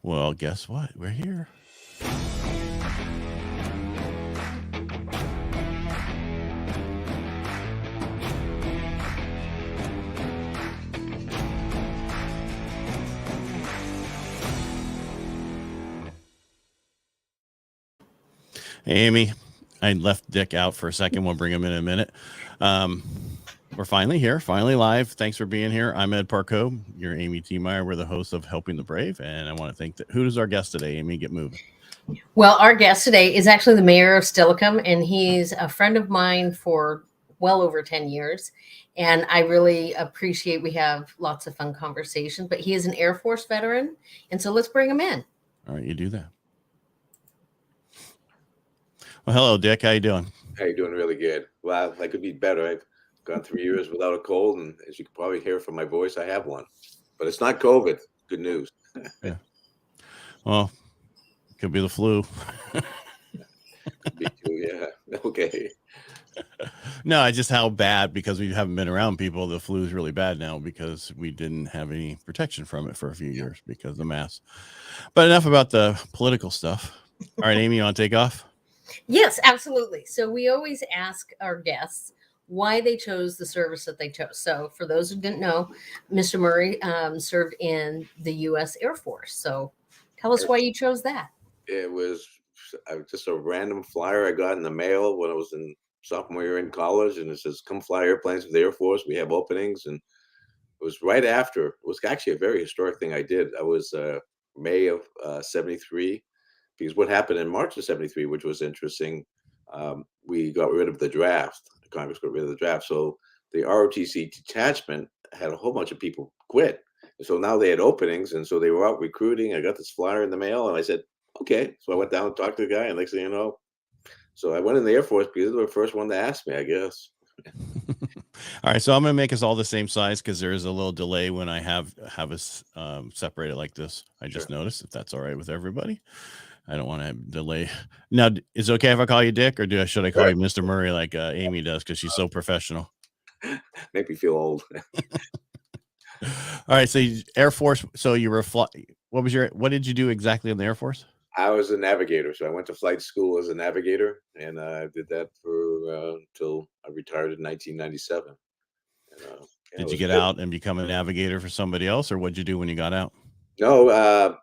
Well, guess what? We're here. Hey, Amy, I left Dick out for a second. We'll bring him in a minute. We're finally here, finally live. Thanks for being here. I'm Ed Parco. You're Amy T. Meyer. We're the hosts of Helping the Brave. And I want to thank who's our guest today, Amy? Get moving. Well, our guest today is actually the mayor of Steilacoom, and he's a friend of mine for well over 10 years. And I really appreciate we have lots of fun conversations, but he is an Air Force veteran. And so let's bring him in. All right, you do that. Well, hello, Dick. How you doing? How you doing? Really good. Well, I could be better. I've gone 3 years without a cold, and as you can probably hear from my voice, I have one. But it's not COVID. Good news. Yeah. Well, it could be the flu. Me too, yeah. Okay. No, just how bad, because we haven't been around people. The flu is really bad now because we didn't have any protection from it for a few years because of the mask. But enough about the political stuff. All right, Amy, you want to take off? Yes, absolutely. So we always ask our guests why they chose the service that they chose. So for those who didn't know, Mr. Muri served in the U.S. Air Force. So tell us why you chose that. It was just a random flyer I got in the mail when I was in sophomore year in college, and it says, "Come fly airplanes with the Air Force. We have openings." And it was right after. It was actually a very historic thing I did. I was May of 73. Because what happened in March of 73, which was interesting, we got rid of the draft. Congress got rid of the draft. So the ROTC detachment had a whole bunch of people quit. And so now they had openings. And so they were out recruiting. I got this flyer in the mail and I said, okay. So I went down and talked to the guy. And next thing you know, so I went in the Air Force because they were the first one to ask me, I guess. All right, so I'm going to make us all the same size because there is a little delay when I have us separated like this. I just noticed, if that's all right with everybody. I don't want to have delay. Now, is it okay if I call you Dick, or should I call you Mr. Muri like Amy does because she's so professional? Make me feel old. All right, so Air Force. So you were what did you do exactly in the Air Force? I was a navigator, so I went to flight school as a navigator, and I did that for until I retired in 1997. Did you get out and become a navigator for somebody else, or what'd you do when you got out? No,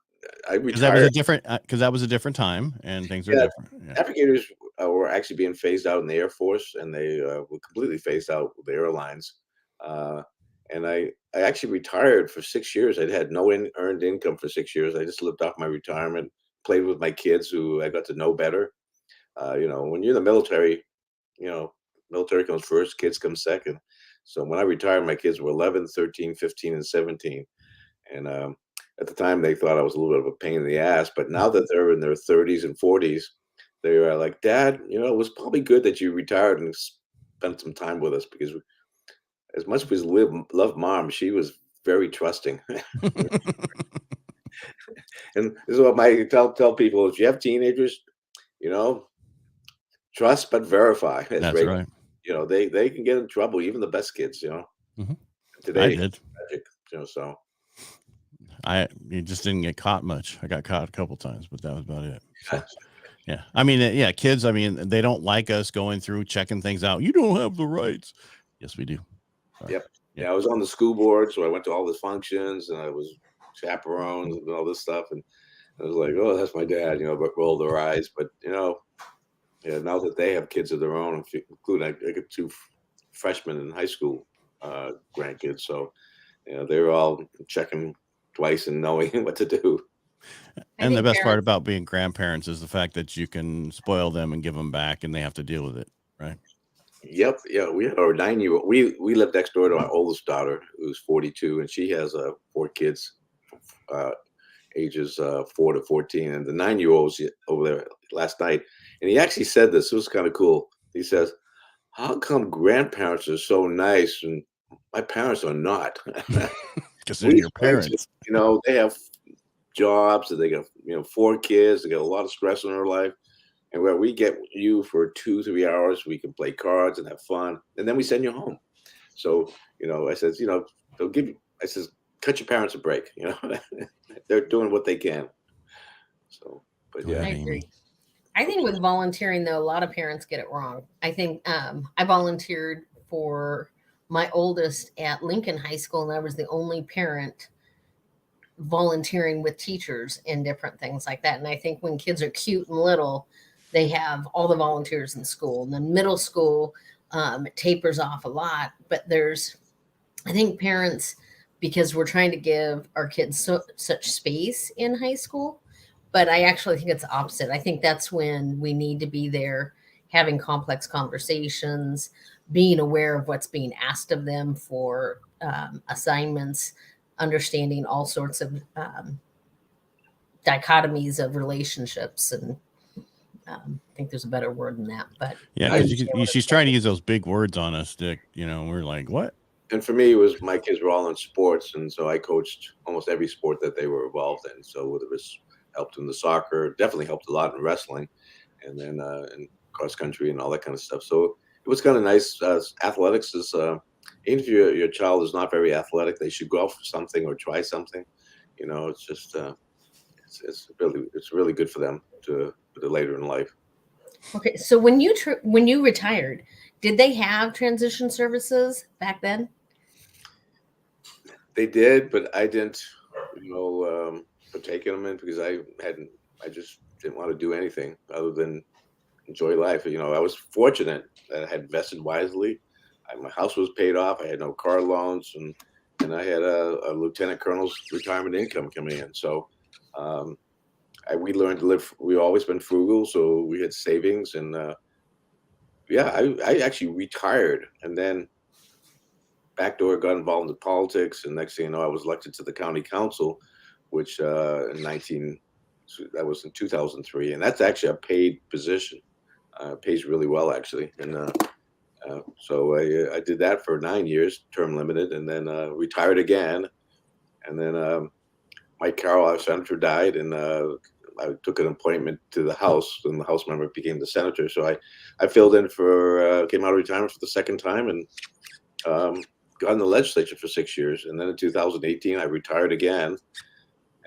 I retired. Because that was a different time, and things are different. Yeah. Navigators were actually being phased out in the Air Force, and they were completely phased out with the airlines. And I actually retired for 6 years. I'd had no earned income for 6 years. I just lived off my retirement, played with my kids who I got to know better. When you're in the military, military comes first, kids come second. So when I retired, my kids were 11, 13, 15, and 17. And at the time, they thought I was a little bit of a pain in the ass. But now that they're in their 30s and 40s, they are like, "Dad, it was probably good that you retired and spent some time with us because as much as we love Mom, she was very trusting." And this is what I tell people: if you have teenagers, trust but verify. That's right. They can get in trouble, even the best kids. Mm-hmm. Today, I did. Tragic, so. You just didn't get caught much. I got caught a couple times, but that was about it. So, yeah. I mean, kids, they don't like us going through checking things out. You don't have the rights. Yes, we do. Yep. Yeah, I was on the school board, so I went to all the functions and I was chaperones and all this stuff. And I was like, oh, that's my dad, but roll their eyes. But, now that they have kids of their own, including I got 2 freshmen in high school grandkids. So, they're all checking twice and knowing what to do. And the best part about being grandparents is the fact that you can spoil them and give them back, and they have to deal with it, right? Yep. Yeah, we had our 9-year-old. We lived next door to my oldest daughter, who's 42, and she has 4 kids, ages 4 to 14. And the 9-year-old's over there last night, and he actually said this. It was kind of cool. He says, "How come grandparents are so nice and my parents are not?" Because they're your parents. They have jobs, and they got 4 kids. They got a lot of stress in their life, and where we get you for 2-3 hours, we can play cards and have fun, and then we send you home. So I says, they'll give you. I says, cut your parents a break. They're doing what they can. So, but Go yeah, ahead, I Amy. agree. I think with volunteering, though, a lot of parents get it wrong. I think I volunteered for my oldest at Lincoln High School, and I was the only parent volunteering with teachers in different things like that. And I think when kids are cute and little, they have all the volunteers in school. And then middle school, it tapers off a lot. But I think parents, because we're trying to give our kids such space in high school, but I actually think it's the opposite. I think that's when we need to be there having complex conversations, being aware of what's being asked of them for assignments, understanding all sorts of dichotomies of relationships. And I think there's a better word than that. But Yeah, I because understand what she's it's trying to saying. use those big words on us, Dick. We're like, what? and for me, it was my kids were all in sports, and so I coached almost every sport that they were involved in. So whether it was helped in the soccer, definitely helped a lot in wrestling, and then in cross country and all that kind of stuff. So it was kind of nice. Athletics is even if your child is not very athletic, they should go out for something or try something. It's just it's really good for them to later in life. Okay, so when you retired, did they have transition services back then? They did, but I didn't, partake in them in because I just didn't want to do anything other than enjoy life. I was fortunate that I had invested wisely. My house was paid off. I had no car loans, and I had a lieutenant colonel's retirement income coming in. So we learned to live. We've always been frugal, so we had savings, and yeah, I actually retired, and then backdoor got involved in politics, and next thing you know, I was elected to the county council, which that was in 2003, and that's actually a paid position. Pays really well actually, and so I did that for 9 years, term limited, and then retired again, and then Mike Carroll, our senator, died, and I took an appointment to the House, and the House member became the senator. So I filled in for came out of retirement for the second time, and got in the legislature for 6 years, and then in 2018 I retired again.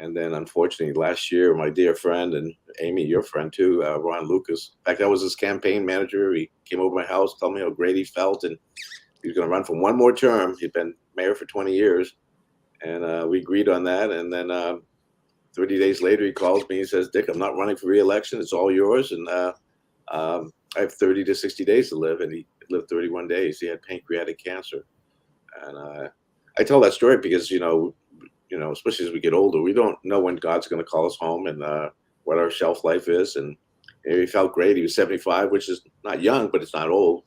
And then, unfortunately, last year, my dear friend and Amy, your friend too, Ron Lucas, in fact, I was his campaign manager. He came over my house, told me how great he felt, and he was going to run for one more term. He'd been mayor for 20 years, and we agreed on that. And then 30 days later, he calls me and says, "Dick, I'm not running for re-election. It's all yours, and I have 30 to 60 days to live." And he lived 31 days. He had pancreatic cancer. And I tell that story because, especially as we get older, we don't know when God's going to call us home, and what our shelf life is. And he felt great. He was 75, which is not young, but it's not old.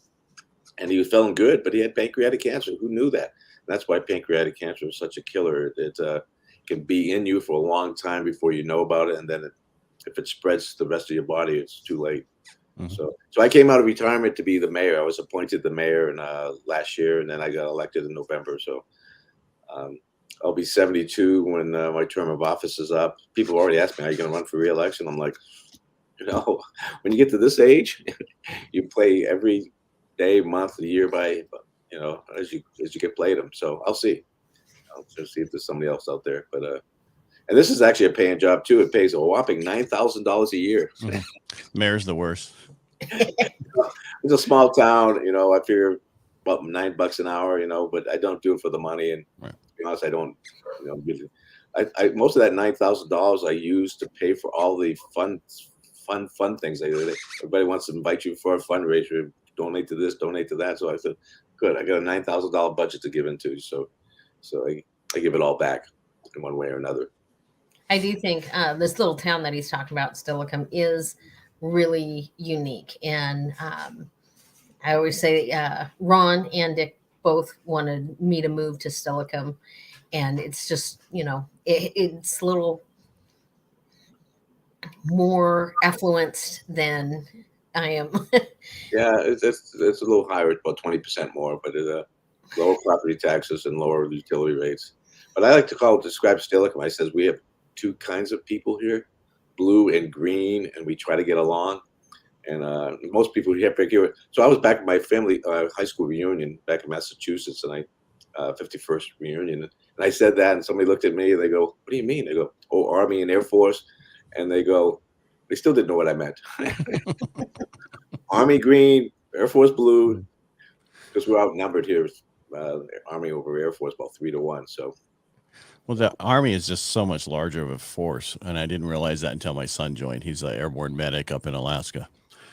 And he was feeling good, but he had pancreatic cancer. Who knew that? And that's why pancreatic cancer is such a killer. It can be in you for a long time before you know about it. And then if it spreads to the rest of your body, it's too late. Mm-hmm. So I came out of retirement to be the mayor. I was appointed the mayor in last year, and then I got elected in November. So I'll be 72 when my term of office is up. People already asked me, "Are you going to run for re-election?" I'm like, when you get to this age, you play every day, month, year by, as you get played them. So I'll see. I'll just see if there's somebody else out there. But and this is actually a paying job too. It pays a whopping $9,000 a year. Mm-hmm. Mayor's the worst. It's a small town, I figure about $9 an hour, but I don't do it for the money. And right. to be honest, I don't, really, I most of that $9,000 I use to pay for all the fun things. Everybody wants to invite you for a fundraiser, donate to this, donate to that. So I said, good, I got a $9,000 budget to give into. So I give it all back in one way or another. I do think this little town that he's talking about, Steilacoom, is really unique. And I always say Ron and Dick both wanted me to move to Steilacoom. And it's just, it's a little more affluent than I am. Yeah, it's a little higher. It's about 20% more, but it's lower property taxes and lower utility rates. But I like to describe Steilacoom. I says we have two kinds of people here, blue and green, and we try to get along. And most people here here. So I was back at my family high school reunion back in Massachusetts, and 51st reunion, and I said that, and somebody looked at me, and they go, "What do you mean?" They go, "Oh, Army and Air Force." And they still didn't know what I meant. Army green, Air Force blue, because we're outnumbered here. Army over Air Force about 3-1. So, Well, the Army is just so much larger of a force, and I didn't realize that until my son joined. He's an airborne medic up in Alaska,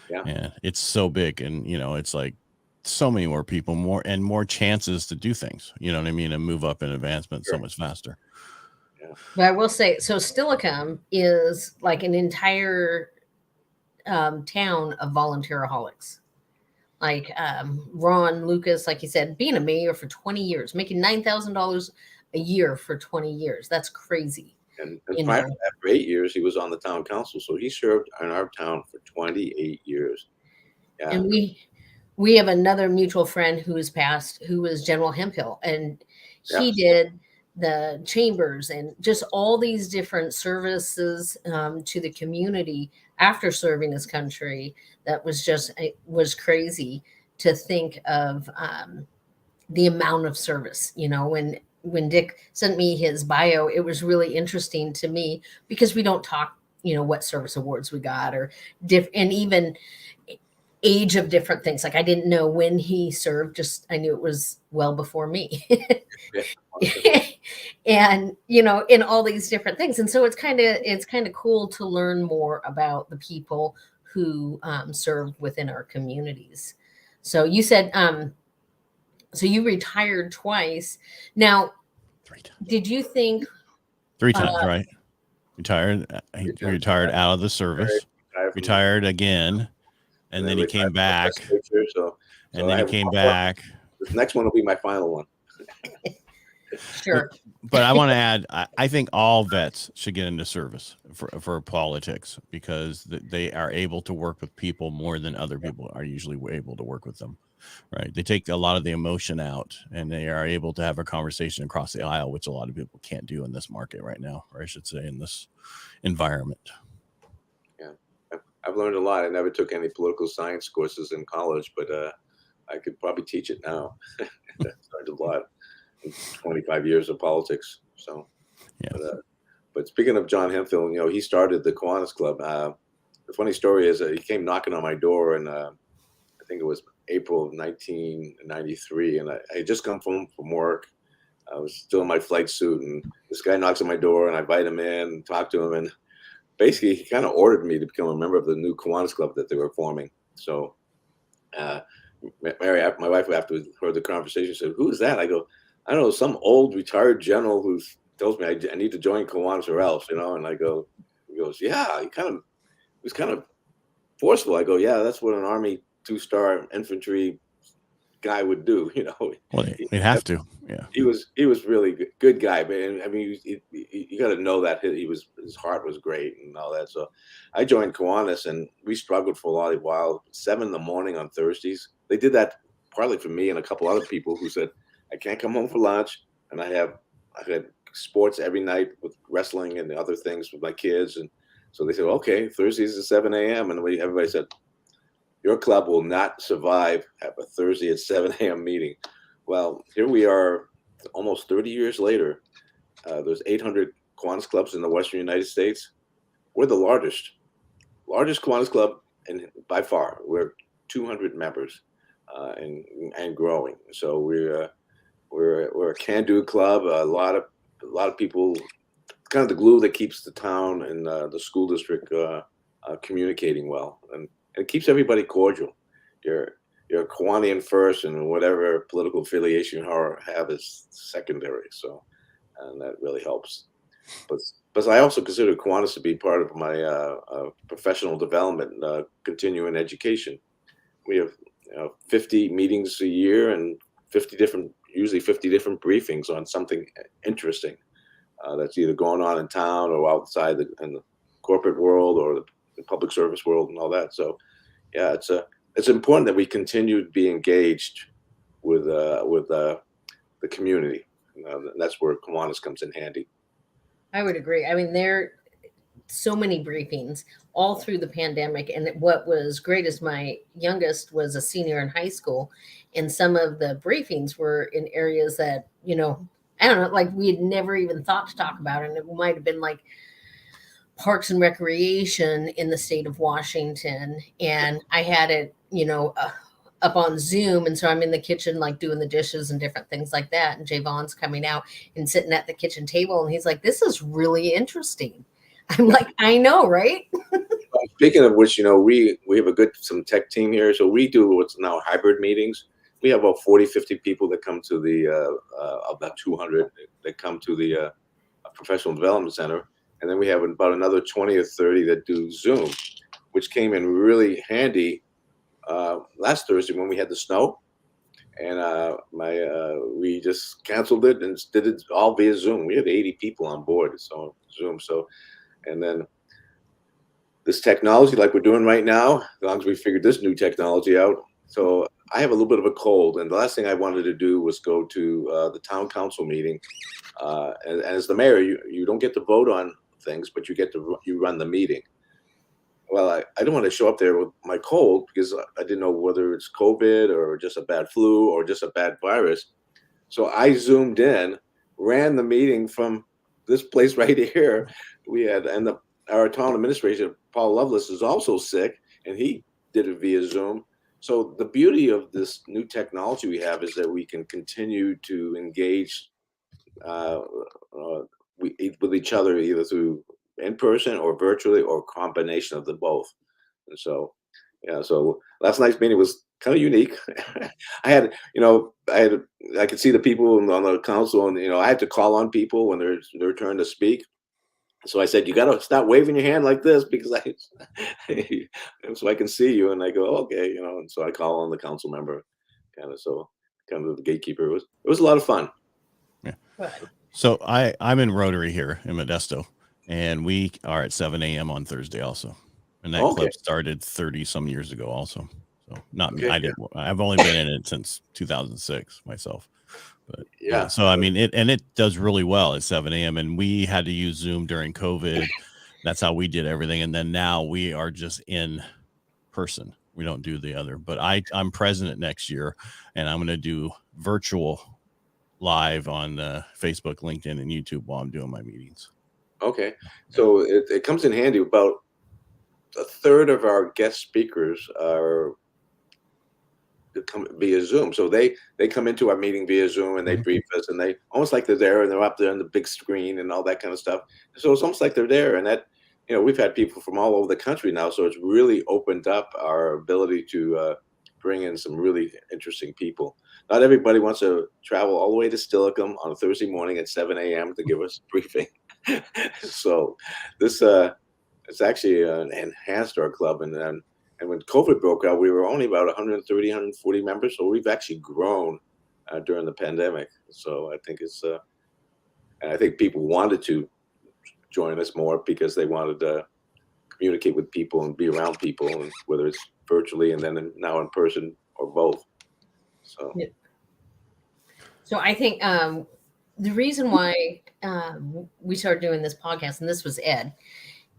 yeah, and it's so big, and it's like so many more people, more chances to do things. You know what I mean, and move up in advancement so much faster. yeah. But I will say, so Steilacoom is like an entire town of volunteeraholics. Like Ron Lucas, like you said, being a mayor for 20 years, making $9,000 a year for 20 years. That's crazy. And prior to that, for 8 years, he was on the town council. So he served in our town for 28 years. Yeah. And we have another mutual friend who has passed, who was General Hemphill, and he did the chambers and just all these different services to the community after serving his country. That was crazy to think of the amount of service. When Dick sent me his bio, it was really interesting to me because we don't talk, what service awards we got or and even age of different things. Like I didn't know when he served, just I knew it was well before me. And in all these different things. And so it's kind of cool to learn more about the people who serve within our communities. So you said so you retired twice. Now, 3 times. Did you think 3 times, right? Retired. He retired out of the service, retired again, and then he came back. And then he came back. This next one will be my final one. Sure. But I want to add, I think all vets should get into service for politics because they are able to work with people more than other people are usually able to work with them, right? They take a lot of the emotion out and they are able to have a conversation across the aisle, which a lot of people can't do in this market right now, or I should say in this environment. Yeah, I've learned a lot. I never took any political science courses in college, but I could probably teach it now. I learned a lot. 25 years of politics. So, yeah. But speaking of John Hemphill, he started the Kiwanis Club. The funny story is he came knocking on my door, and I think it was April of 1993, and I had just come from work. I was still in my flight suit, and this guy knocks on my door, and I invite him in, and talk to him, and basically he kind of ordered me to become a member of the new Kiwanis Club that they were forming. So, Mary, my wife, after we heard the conversation, said, "Who is that?" I go, "I don't know, some old retired general who tells me I need to join Kiwanis or else, And I go, he goes, "Yeah." He was kind of forceful. I go, "Yeah, that's what an Army 2-star infantry guy would do." Well, they have to. Yeah. He was really good guy, but I mean, you got to know that his heart was great and all that. So I joined Kiwanis, and we struggled for a lot of while. 7 a.m. on Thursdays. They did that partly for me and a couple other people who said, I can't come home for lunch, and I had sports every night with wrestling and the other things with my kids, and so they said, okay, Thursdays at 7 a.m. and everybody said, your club will not survive at a Thursday at 7 a.m. meeting. Well, here we are, almost 30 years later. There's 800 Kiwanis clubs in the Western United States. We're the largest Kiwanis club, and by far, we're 200 members, and growing. So we're a can-do club. A lot of people, kind of the glue that keeps the town and the school district communicating well, and it keeps everybody cordial. You're a Kiwanian first, and whatever political affiliation you have is secondary. So, and that really helps. But I also consider Kiwanis to be part of my professional development, continuing education. We have 50 meetings a year and usually 50 different briefings on something interesting that's either going on in town or outside in the corporate world or the public service world and all that. So, yeah, it's important that we continue to be engaged with the community. That's where Kiwanis comes in handy. I would agree. I mean, there are so many briefings all through the pandemic. And what was great is my youngest was a senior in high school, and some of the briefings were in areas that, I don't know, like we had never even thought to talk about. And it might have been like Parks and Recreation in the state of Washington, and I had it, up on Zoom, and so I'm in the kitchen like doing the dishes and different things like that. And Javon's coming out and sitting at the kitchen table, and he's like, "This is really interesting." I'm like, "I know, right?" Speaking of which, we have some tech team here, so we do what's now hybrid meetings. We have about 40, 50 people that come to the about 200 that come to the professional development center, and then we have about another 20 or 30 that do Zoom, which came in really handy last Thursday when we had the snow, and we just canceled it and did it all via Zoom. We had 80 people on board, so Zoom. So, and then this technology, like we're doing right now, as long as we figured this new technology out. So I have a little bit of a cold, and the last thing I wanted to do was go to the town council meeting. And as the mayor, you don't get to vote on things, but you run the meeting. Well, I didn't want to show up there with my cold because I didn't know whether it's COVID or just a bad flu or just a bad virus. So I zoomed in, ran the meeting from this place right here. Our town administrator, Paul Lovelace, is also sick, and he did it via Zoom. So the beauty of this new technology we have is that we can continue to engage with each other either through in person or virtually or a combination of the both. And so, yeah, so last night's meeting was kind of unique. I could see the people on the council, and I had to call on people when their turn to speak. So I said, "You got to stop waving your hand like this because so I can see you." And I go, "Okay," And so I call on the council member, kind of the gatekeeper. It was a lot of fun. Yeah. So I'm in Rotary here in Modesto, and we are at 7 a.m. on Thursday also, and that club started 30 some years ago also. So not me. I've only been in it since 2006 myself. But yeah, so I mean it does really well at 7 a.m. and we had to use Zoom during COVID. That's how we did everything. And then now we are just in person. We don't do the other, but I'm president next year, and I'm going to do virtual live on Facebook, LinkedIn, and YouTube while I'm doing my meetings. Okay. So it comes in handy. About a third of our guest speakers are come via Zoom. So they come into our meeting via Zoom, and they brief us, and they almost like they're there, and they're up there on the big screen and all that kind of stuff. So it's almost like they're there, and that, we've had people from all over the country now. So it's really opened up our ability to bring in some really interesting people. Not everybody wants to travel all the way to Steilacoom on a Thursday morning at 7 a.m. to give us a briefing. So this it's actually enhanced our club, and when COVID broke out, we were only about 130, 140 members. So we've actually grown during the pandemic. So I think and I think people wanted to join us more because they wanted to communicate with people and be around people, and whether it's virtually and then now in person or both. So, yeah. So I think the reason why we started doing this podcast, and this was Ed,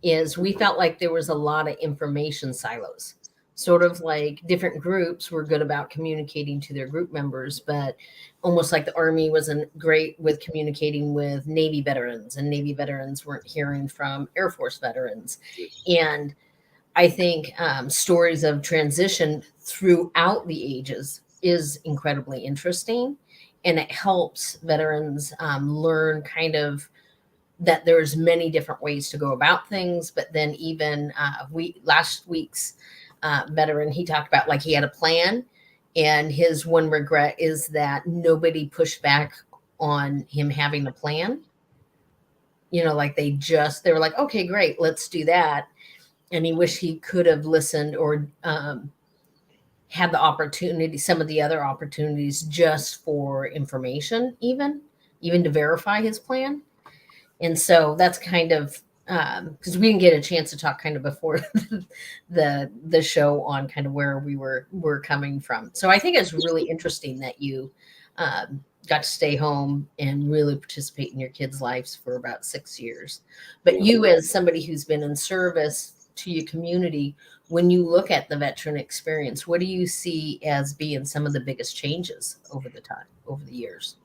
is we felt like there was a lot of information silos. Sort of like different groups were good about communicating to their group members, but almost like the Army wasn't great with communicating with Navy veterans, and Navy veterans weren't hearing from Air Force veterans. And I think stories of transition throughout the ages is incredibly interesting, and it helps veterans learn kind of that there's many different ways to go about things. But then even last week's veteran, he talked about like he had a plan, and his one regret is that nobody pushed back on him having a plan. Like they were like, okay, great, let's do that. And he wished he could have listened or had the opportunity, some of the other opportunities just for information, even to verify his plan. And so that's kind of because we didn't get a chance to talk kind of before the show on kind of where we were coming from. So I think it's really interesting that you got to stay home and really participate in your kids' lives for about 6 years. But you, as somebody who's been in service to your community, when you look at the veteran experience, what do you see as being some of the biggest changes over the years?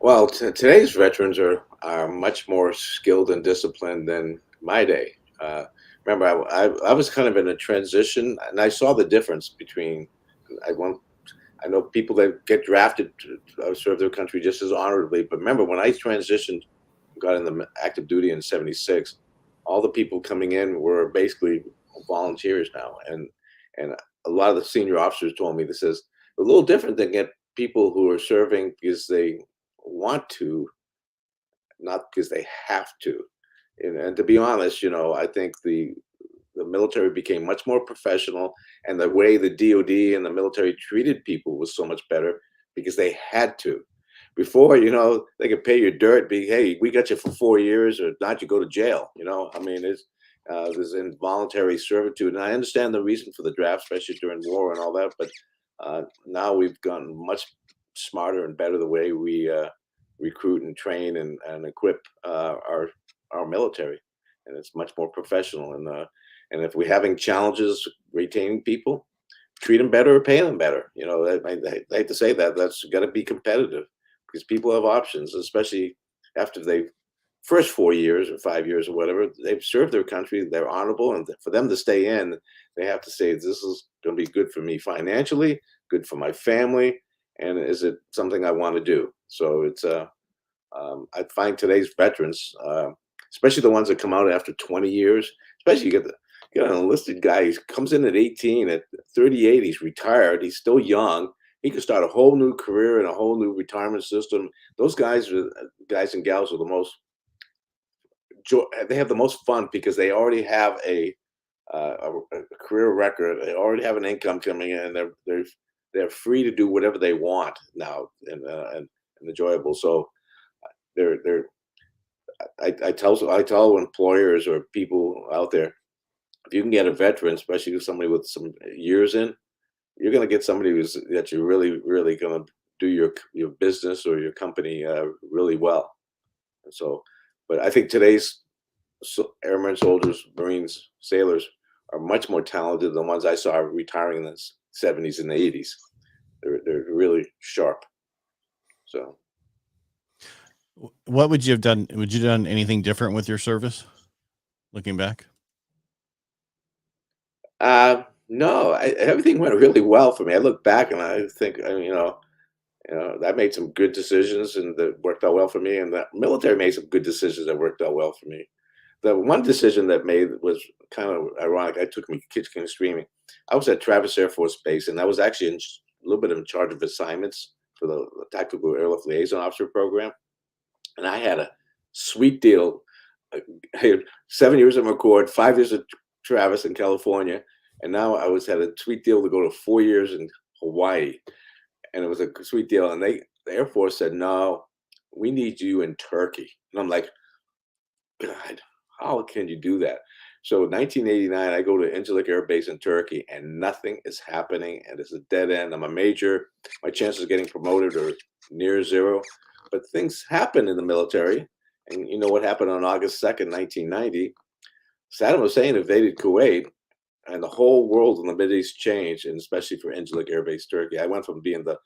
Well, today's veterans are much more skilled and disciplined than my day. Remember, I was kind of in a transition, and I saw the difference between. I want I know people that get drafted to serve their country just as honorably. But remember, when I transitioned, got in the active duty in '76, all the people coming in were basically volunteers now, and a lot of the senior officers told me this is a little different than get people who are serving because they want to, not because they have to. And to be honest, I think the military became much more professional, and the way the DoD and the military treated people was so much better because they had to. Before, they could pay you dirt, be hey, we got you for 4 years, or not, you go to jail. I mean, there's involuntary servitude, and I understand the reason for the draft, especially during war and all that. But now we've gotten much smarter and better the way we recruit and train and equip our military, and it's much more professional. And if we're having challenges retaining people, treat them better or pay them better. I hate to say that. That's got to be competitive because people have options, especially after they first 4 years or 5 years or whatever they've served their country. They're honorable, and for them to stay in, they have to say this is going to be good for me financially, good for my family, and is it something I want to do? So it's I find today's veterans, especially the ones that come out after 20 years, especially you get an enlisted guy. He comes in at 18. At 38, he's retired. He's still young. He could start a whole new career in a whole new retirement system. Those guys and gals are the most they have the most fun because they already have a career record. They already have an income coming in, and they're free to do whatever they want now, and enjoyable. So they're I tell employers or people out there, if you can get a veteran, especially somebody with some years in, you're going to get somebody that you're really going to do your business or your company really well. And so, but I think today's airmen, soldiers, Marines, sailors are much more talented than the ones I saw retiring in the '70s and the '80s. They're really sharp. So, What would you have done? Would you have done anything different with your service, looking back? no, everything went really well for me. I look back and I think, I made some good decisions and that worked out well for me, and the military made some good decisions that worked out well for me. The one decision that made was kind of ironic. I took me kids came streaming. I was at Travis Air Force Base, and I was actually a little bit in charge of assignments for the Tactical Airlift Liaison Officer program, and I had a sweet deal. I had 7 years at McCord, 5 years at Travis in California, and now had a sweet deal to go to 4 years in Hawaii, and it was a sweet deal. And the Air Force said, "No, we need you in Turkey," and I'm like, "God, how can you do that?" So in 1989, I go to Incirlik Air Base in Turkey, and nothing is happening, and it's a dead end. I'm a major. My chances of getting promoted are near zero. But things happen in the military, and you know what happened on August 2nd, 1990? Saddam Hussein invaded Kuwait, and the whole world in the Middle East changed, and especially for Incirlik Air Base, Turkey. I went from being the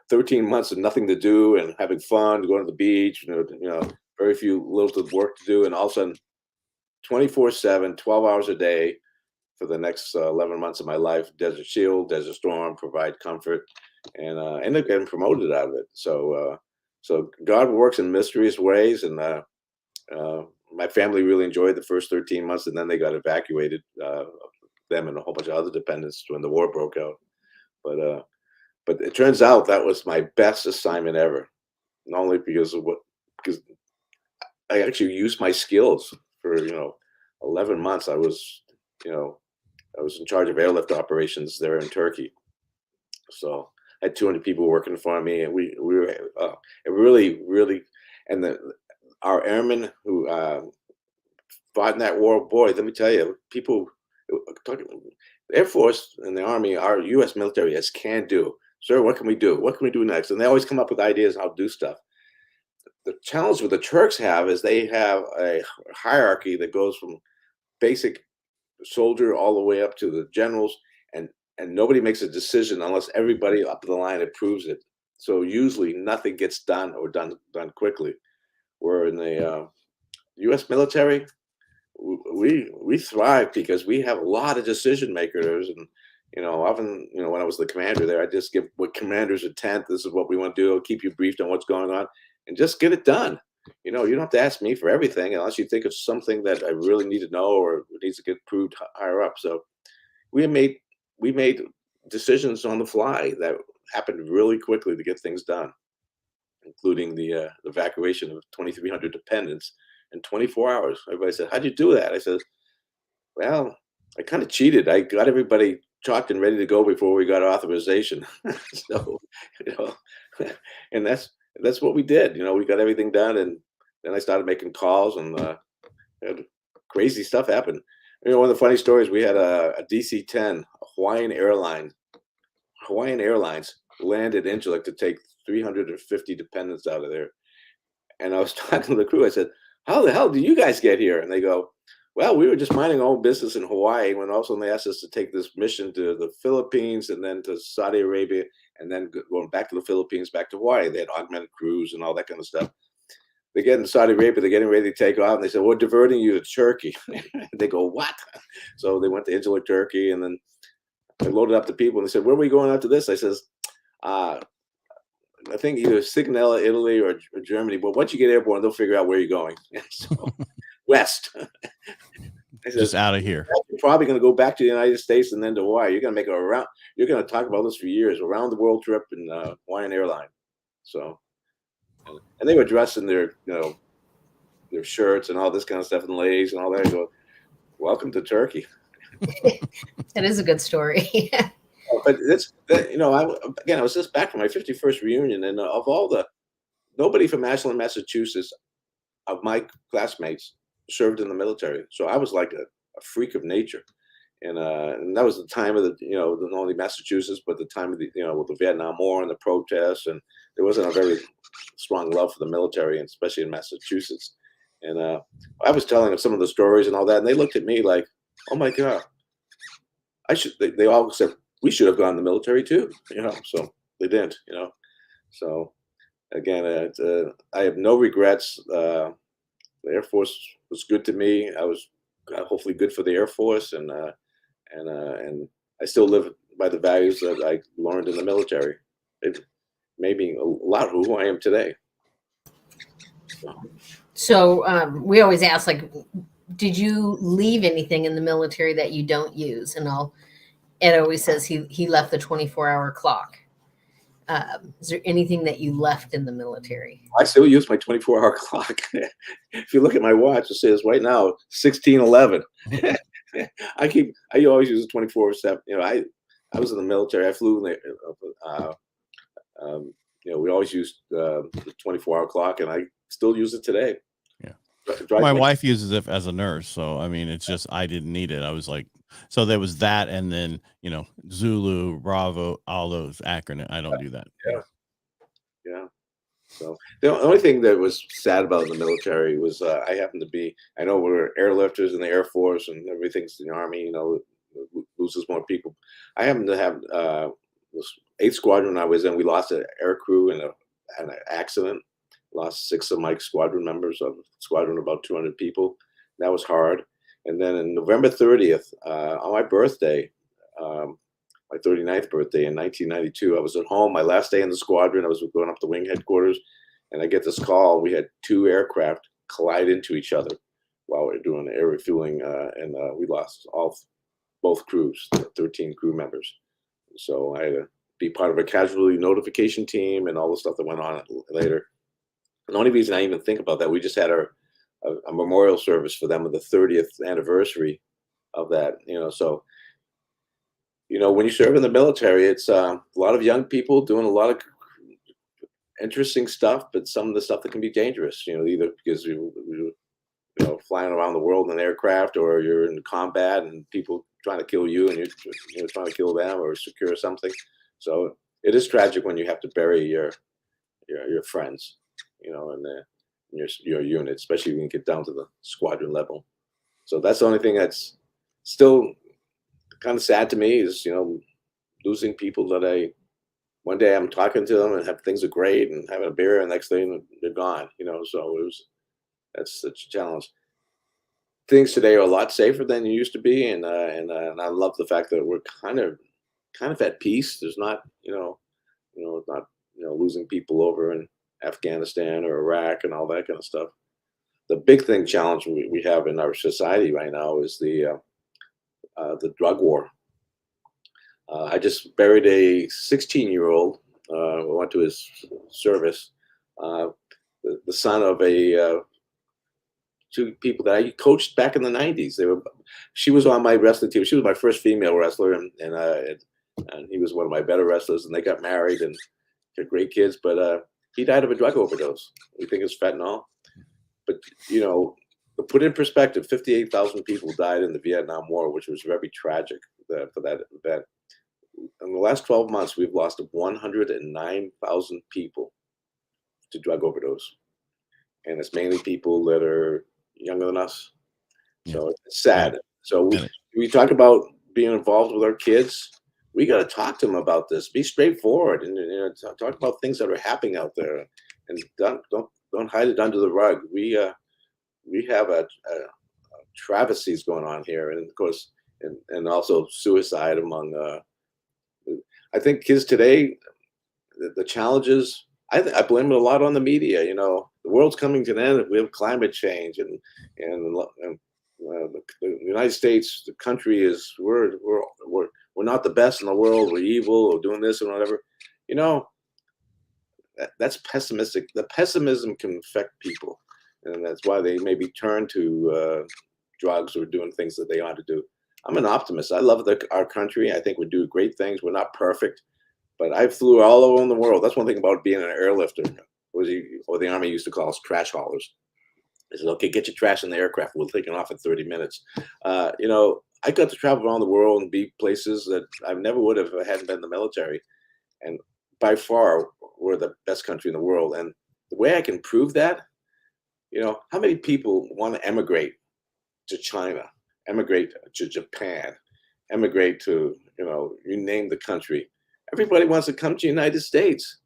13 months of nothing to do and having fun, going to the beach, very few little work to do, and all of a sudden, 24/7, 12 hours a day for the next 11 months of my life, Desert Shield, Desert Storm, provide comfort, and ended up getting promoted out of it. So God works in mysterious ways, and my family really enjoyed the first 13 months, and then they got evacuated, them and a whole bunch of other dependents when the war broke out. But it turns out that was my best assignment ever, not only because I actually used my skills for 11 months. I was in charge of airlift operations there in Turkey, so I had 200 people working for me, and we were it really, and our airmen who fought in that war, boy, let me tell you, people talking the Air Force and the Army, our U.S. military is can do. Sir, what can we do? What can we do next? And they always come up with ideas how to do stuff. The challenge with the Turks have is they have a hierarchy that goes from basic soldier all the way up to the generals, and nobody makes a decision unless everybody up the line approves it. So usually nothing gets done or done quickly. Where in the U.S. military, we thrive because we have a lot of decision makers, and often when I was the commander there, I just give what commanders intent. This is what we want to do. I'll keep you briefed on what's going on, and just get it done. You don't have to ask me for everything unless you think it's something that I really need to know or needs to get proved higher up. So we made we made decisions on the fly that happened really quickly to get things done, including the evacuation of 2,300 dependents in 24 hours. Everybody said, "How'd you do that?" I said, "Well, I kind of cheated. I got everybody chalked and ready to go before we got authorization." So, you know, and that's what we did. We got everything done, and then I started making calls, and had crazy stuff happen. One of the funny stories, we had a DC-10, Hawaiian Airlines landed Incirlik to take 350 dependents out of there. And I was talking to the crew. I said, "How the hell did you guys get here?" And they go, "Well, we were just minding our own business in Hawaii when all of a sudden they asked us to take this mission to the Philippines and then to Saudi Arabia and then going back to the Philippines, back to Hawaii. They had augmented crews and all that kind of stuff. They get in Saudi Arabia, they're getting ready to take off, and they said, "We're diverting you to Turkey." They go, "What?" So they went to Incirlik, Turkey, and then they loaded up the people, and they said, "Where are we going after this?" I says, I think either Signella, Italy, or Germany. But once you get airborne, they'll figure out where you're going. So, west. I said, Just out of here. "You're probably going to go back to the United States and then to Hawaii. You're going to make around. You're going to talk about this for years, around the world trip in Hawaiian airline." So, and they were dressed in their their shirts and all this kind of stuff and leis and all that. I go, "Welcome to Turkey." That is a good story. But I was just back from my 51st reunion, and of all nobody from Ashland, Massachusetts, of my classmates served in the military. So I was like a freak of nature, and that was the time of not only Massachusetts, but the time of with the Vietnam War and the protests, and there wasn't a very strong love for the military, and especially in Massachusetts. And I was telling them some of the stories and all that, and they looked at me like, "Oh my God, I should." They all said, "We should have gone in the military too," So they didn't, So again, I have no regrets. The Air Force was good to me. I was hopefully good for the Air Force, and I still live by the values that I learned in the military. It made me a lot of who I am today. So we always ask, like, did you leave anything in the military that you don't use? And Ed always says he left the 24-hour clock. Is there anything that you left in the military? I still use my 24-hour clock. If you look at my watch, it says right now 16:11. I always use it 24/7. I was in the military. I flew in we always used the 24-hour clock, and I still use it today. Yeah. My wife uses it as a nurse, so I mean, it's just I didn't need it. I was like, so there was that, and then Zulu, Bravo, all those acronyms. I don't do that. Yeah. So the only thing that was sad about the military was I happened to be. I know we're airlifters in the Air Force, and everything's in the Army. Loses more people. I happened to have this 8th Squadron I was in. We lost an air crew in an accident. Lost 6 of my squadron members of squadron, about 200 people. That was hard. And then on November 30th, on my birthday, my 39th birthday in 1992, I was at home, my last day in the squadron. I was going up to wing headquarters, and I get this call. We had 2 aircraft collide into each other while we were doing air refueling, and we lost both crews, 13 crew members. So I had to be part of a casualty notification team and all the stuff that went on later. The only reason I even think about that, we just had a memorial service for them of the 30th anniversary of that. So when you serve in the military, it's a lot of young people doing a lot of interesting stuff, but some of the stuff that can be dangerous. Either because you flying around the world in an aircraft, or you're in combat and people trying to kill you, and you're trying to kill them or secure something. So it is tragic when you have to bury your friends. In your unit, especially when you get down to the squadron level. So that's the only thing that's still kind of sad to me is, losing people that I one day I'm talking to them and things are great and having a beer, and next thing they're gone. So that's such a challenge. Things today are a lot safer than they used to be, and I love the fact that we're kind of at peace. There's not not losing people over in Afghanistan or Iraq and all that kind of stuff. The big thing challenge we have in our society right now is the drug war. I just buried a 16-year-old. Went to his service. The son of two people that I coached back in the '90s. She was on my wrestling team. She was my first female wrestler, and he was one of my better wrestlers. And they got married and had great kids. But he died of a drug overdose. We think it's fentanyl. But to put in perspective, 58,000 people died in the Vietnam War, which was very tragic for that event. In the last 12 months, we've lost 109,000 people to drug overdose, and it's mainly people that are younger than us. So it's sad. So we talk about being involved with our kids. We got to talk to them about this. Be straightforward and talk about things that are happening out there, and don't hide it under the rug. We have a travesties going on here, and of course, and also suicide among. I think kids today, the challenges. I blame it a lot on the media. The world's coming to an end. We have climate change, and the United States, the country is we're not the best in the world. We're evil or doing this and whatever. That's pessimistic. The pessimism can affect people, and that's why they maybe turn to drugs or doing things that they ought to do. I'm an optimist. I love our country. I think we do great things. We're not perfect, but I flew all over the world. That's one thing about being an airlifter. Or the Army used to call us trash haulers. They said, "Okay, get your trash in the aircraft. We'll take it off in 30 minutes." I got to travel around the world and be places that I never would have if I hadn't been in the military. And by far, we're the best country in the world. And the way I can prove that, how many people want to emigrate to China, emigrate to Japan, emigrate to, you name the country. Everybody wants to come to the United States.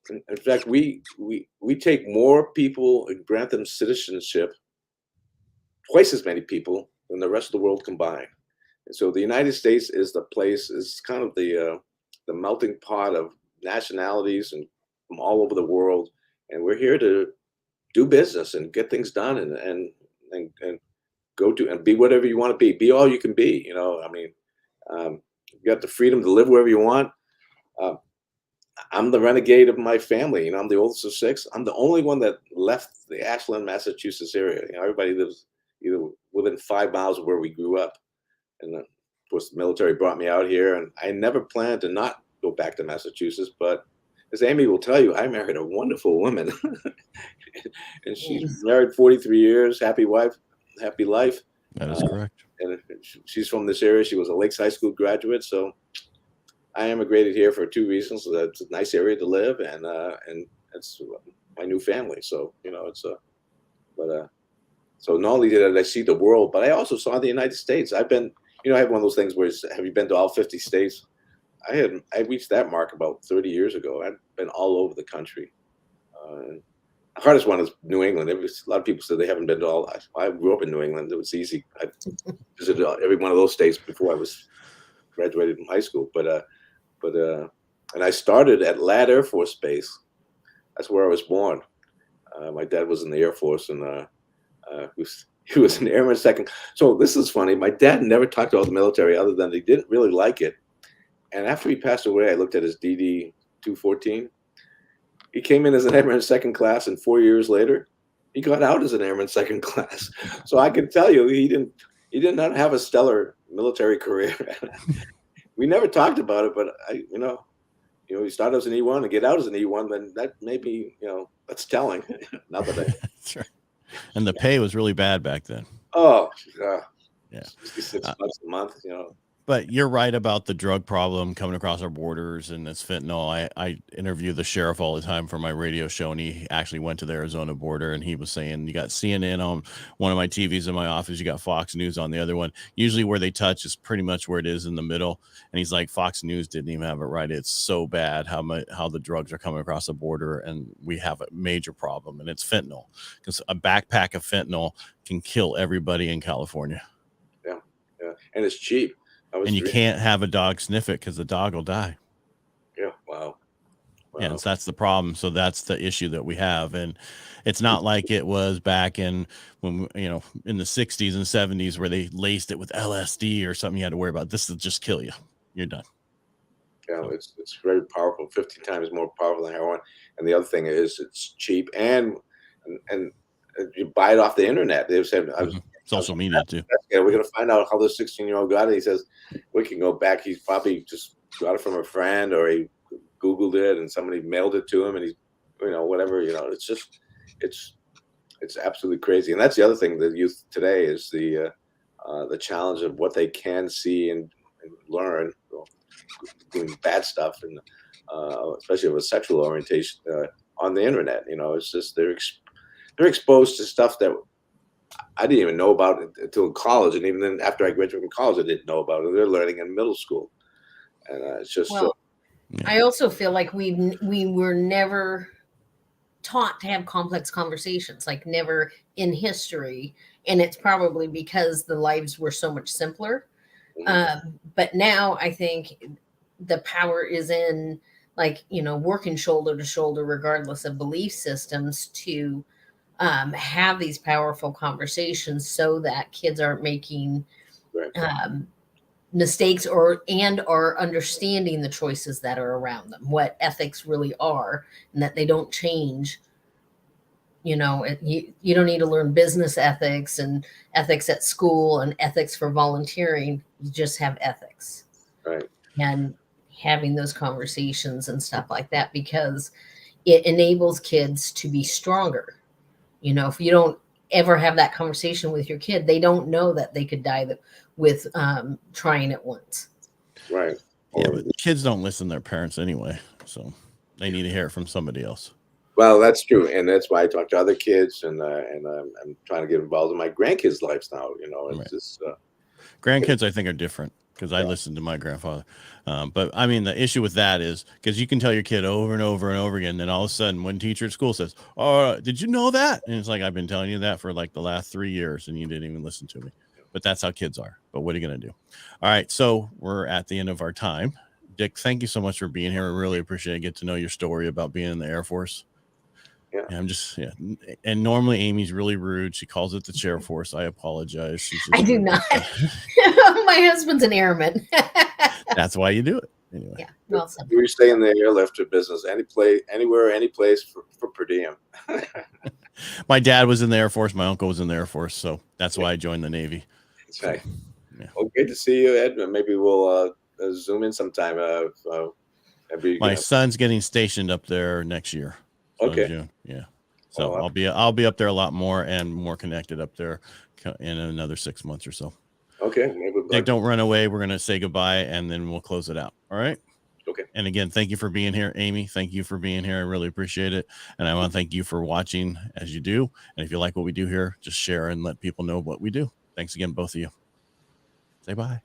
In fact, we take more people and grant them citizenship, twice as many people than the rest of the world combined. And so the United States is kind of the melting pot of nationalities and from all over the world. And we're here to do business and get things done and go to and be whatever you want to be. Be all you can be. You got the freedom to live wherever you want. I'm the renegade of my family. I'm the oldest of 6. I'm the only one that left the Ashland, Massachusetts area. Everybody lives either within 5 miles of where we grew up. And of course, the military brought me out here, and I never planned to not go back to Massachusetts. But as Amy will tell you, I married a wonderful woman, and she's married 43 years, happy wife, happy life. That is correct. And she's from this area. She was a Lakes High School graduate, so I immigrated here for 2 reasons. It's a nice area to live, and it's my new family. So so not only did I see the world, but I also saw the United States. I've been, I have one of those things where have you been to all 50 states? I reached that mark about 30 years ago. I've been all over the country. The hardest one is New England. A lot of people said they haven't been to all. I grew up in New England. It was easy. I visited every one of those states before I was graduated from high school. And I started at Ladd Air Force Base. That's where I was born. My dad was in the Air Force, and he was an airman second. So this is funny. My dad never talked about the military other than he didn't really like it. And after he passed away, I looked at his DD 214. He came in as an airman second class, and 4 years later, he got out as an airman second class. So I can tell you, he did not have a stellar military career. We never talked about it, but you start as an E1 and get out as an E1, then that maybe, that's telling. Not that That's right. And the pay was really bad back then. Oh, yeah, 66 bucks a month. But you're right about the drug problem coming across our borders and this fentanyl. I interview the sheriff all the time for my radio show, and he actually went to the Arizona border, and he was saying, you got CNN on one of my TVs in my office, you got Fox News on the other one. Usually where they touch is pretty much where it is in the middle. And he's like, Fox News didn't even have it right. It's so bad how the drugs are coming across the border, and we have a major problem, and it's fentanyl, because a backpack of fentanyl can kill everybody in California. Yeah, and it's cheap. And you can't have a dog sniff it because the dog will die. Yeah, wow. Yeah, so that's the problem. So that's the issue that we have. And it's not like it was back in when, in the 60s and 70s where they laced it with LSD or something you had to worry about. This will just kill you. You're done. Yeah, it's very powerful, 50 times more powerful than heroin. And the other thing is it's cheap and you buy it off the internet. They've said, social media too. Yeah, we're going to find out how this 16-year-old got it. He says, we can go back. He's probably just got it from a friend, or he Googled it and somebody mailed it to him, and he's, whatever, it's just, it's absolutely crazy. And that's the other thing, the youth today is the challenge of what they can see and learn, doing bad stuff, and especially with sexual orientation on the internet. It's just they're exposed to stuff that I didn't even know about it until college, and even then, after I graduated from college, I didn't know about it. They're learning in middle school, and it's just. I also feel like we were never taught to have complex conversations, like never in history, and it's probably because the lives were so much simpler. But now I think the power is in, working shoulder to shoulder, regardless of belief systems, to have these powerful conversations so that kids aren't making mistakes or are understanding the choices that are around them, what ethics really are, and that they don't change. You don't need to learn business ethics and ethics at school and ethics for volunteering. You just have ethics. Right. And having those conversations and stuff like that, because it enables kids to be stronger. If you don't ever have that conversation with your kid, they don't know that they could die with trying it once. Right. Yeah, but kids don't listen to their parents anyway, so they need to hear it from somebody else. Well, that's true, and that's why I talk to other kids, and I'm trying to get involved in my grandkids' lives now. It's just grandkids, I think, are different, because I listened to my grandfather. But I mean, the issue with that is because you can tell your kid over and over and over again, and then all of a sudden, one teacher at school says, "Oh, did you know that?" And it's like, I've been telling you that for like the last 3 years, and you didn't even listen to me. But that's how kids are. But what are you going to do? All right, so we're at the end of our time. Dick, thank you so much for being here. I really appreciate it. Get to know your story about being in the Air Force. Yeah, and normally Amy's really rude. She calls it the chair force. I apologize. I do not. My husband's an airman. That's why you do it. Anyway. Yeah. Well said. We stay in the airlifter business, anywhere, any place for per diem. My dad was in the Air Force. My uncle was in the Air Force. So that's why I joined the Navy. That's right. Yeah. Well, good to see you, Ed. Maybe we'll Zoom in sometime. My son's getting stationed up there next year. So okay. June. Yeah. So I'll be up there a lot more and more connected up there in another 6 months or so. Okay. Maybe Dick, don't run away. We're going to say goodbye and then we'll close it out. All right. Okay. And again, thank you for being here. Amy, thank you for being here. I really appreciate it. And I want to thank you for watching as you do. And if you like what we do here, just share and let people know what we do. Thanks again, both of you. Say bye.